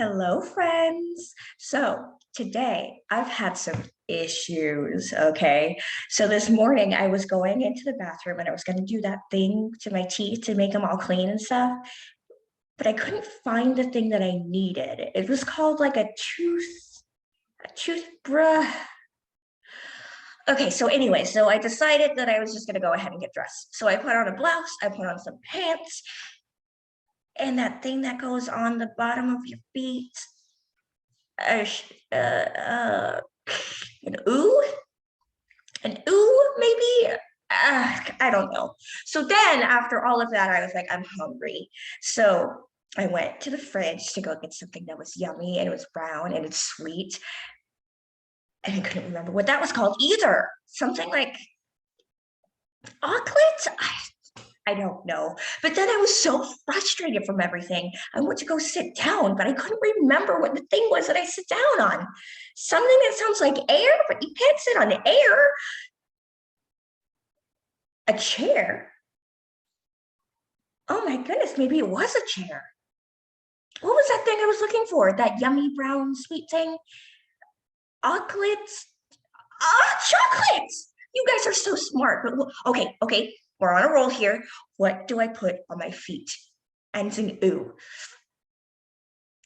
Hello, friends. So today I've had some issues. Okay. So this morning I was going into the bathroom and I was going to do that thing to my teeth to make them all clean and stuff, but I couldn't find the thing that I needed. It was called like a toothbrush. Okay. So anyway, so I decided that I was just going to go ahead and get dressed. So I put on a blouse, I put on some pants, and that thing that goes on the bottom of your feet. uh, uh, uh, an ooh, maybe. I don't know. So then after all of that, I was like, I'm hungry. So I went to the fridge to go get something that was yummy and it was brown and it's sweet. And I couldn't remember what that was called either. Something like omelette? I don't know. But then I was so frustrated from everything. I went to go sit down, but I couldn't remember what the thing was that I sit down on. Something that sounds like air, but you can't sit on the air. A chair? Oh my goodness, maybe it was a chair. What was that thing I was looking for? That yummy brown sweet thing? Chocolates? Chocolates! You guys are so smart. But okay, we're on a roll here. What do I put on my feet? And it's an ooh.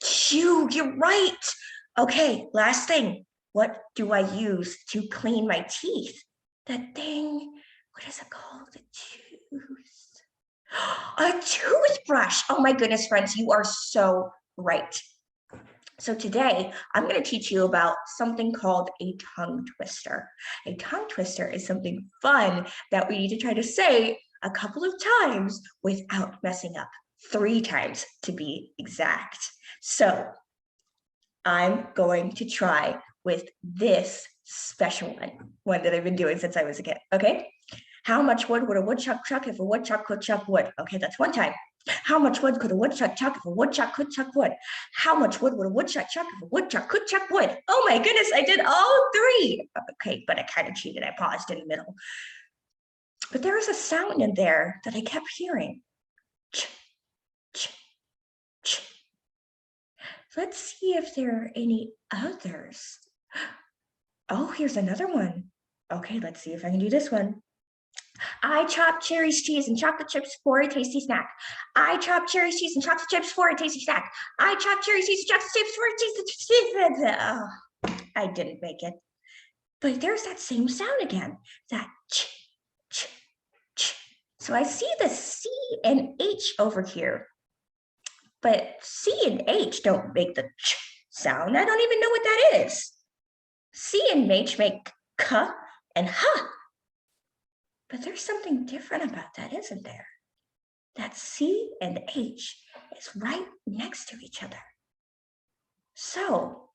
Chew, you're right. Okay, last thing. What do I use to clean my teeth? That thing, what is it called? The tooth. A toothbrush. Oh my goodness, friends, you are so right. So today I'm going to teach you about something called a tongue twister. A tongue twister is something fun that we need to try to say a couple of times without messing up. 3 times to be exact. So I'm going to try with this special one that I've been doing since I was a kid. Okay. How much wood would a woodchuck chuck if a woodchuck could chuck wood? Okay, that's 1 time. How much wood could a woodchuck chuck if a woodchuck could chuck wood? How much wood would a woodchuck chuck if a woodchuck could chuck wood? Oh my goodness, I did all 3. Okay, but I kind of cheated. I paused in the middle. But there was a sound in there that I kept hearing. Ch, ch, ch. Let's see if there are any others. Oh, here's another one. Okay, let's see if I can do this one. I chop cherries, cheese, and chocolate chips for a tasty snack. I chop cherries, cheese, and chocolate chips for a tasty snack. I chop cherries, cheese, and chocolate chips for a tasty snack. Oh, I didn't make it. But there's that same sound again. That ch, ch, ch. So I see the C and H over here. But C and H don't make the ch sound. I don't even know what that is. C and H make k and h. But there's something different about that, isn't there? That C and H is right next to each other. So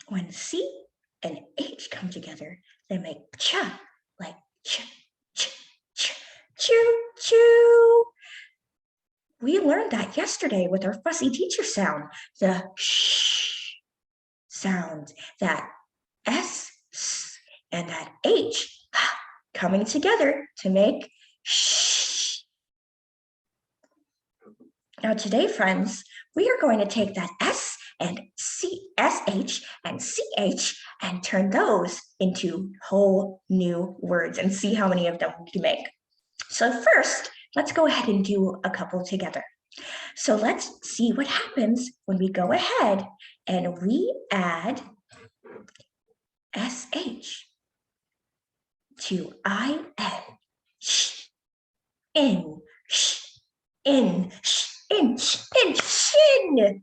when C and H come together, they make ch, like ch, ch, ch, choo, choo. We learned that yesterday with our fussy teacher sound, the sh sound, that S, and that H coming together to make shh. Now today, friends, we are going to take that S and SH and CH and turn those into whole new words and see how many of them we can make. So first, let's go ahead and do a couple together. So let's see what happens when we go ahead and we add SH to IN, sh, in, sh, in, sh, in, sh, in, shin.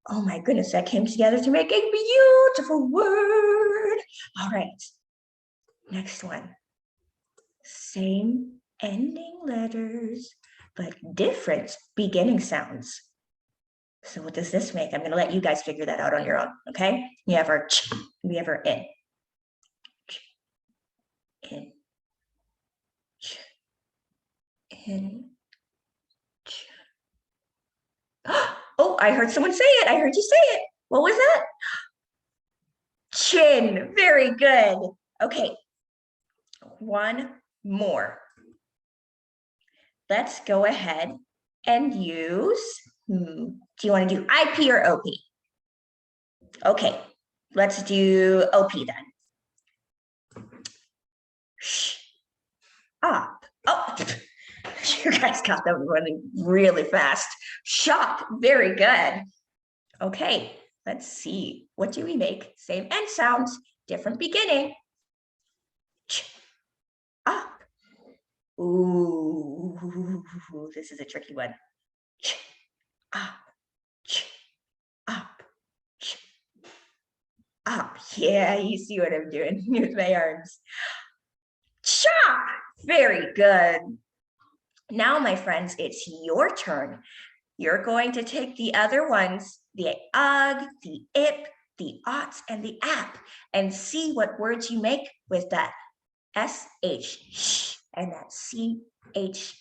Oh my goodness, that came together to make a beautiful word. All right, next one. Same ending letters, but different beginning sounds. So what does this make? I'm going to let you guys figure that out on your own, okay? We have our ch, we have our in. Ch, in, ch, in, ch. Oh, I heard someone say it. I heard you say it. What was that? Chin. Very good. Okay. One more. Let's go ahead and use, do you want to do IP or OP? Okay, let's do OP then. Shh, up. Oh, you guys got that running really fast. Shop, very good. Okay, let's see. What do we make? Same end sounds, different beginning. Ch, up. Ooh, this is a tricky one. Ch, up, ch, up, ch, up. Yeah, you see what I'm doing with my arms. Chop, very good. Now, my friends, it's your turn. You're going to take the other ones, the ugh, the ip, the ots, and the app, and see what words you make with that SH and that CH.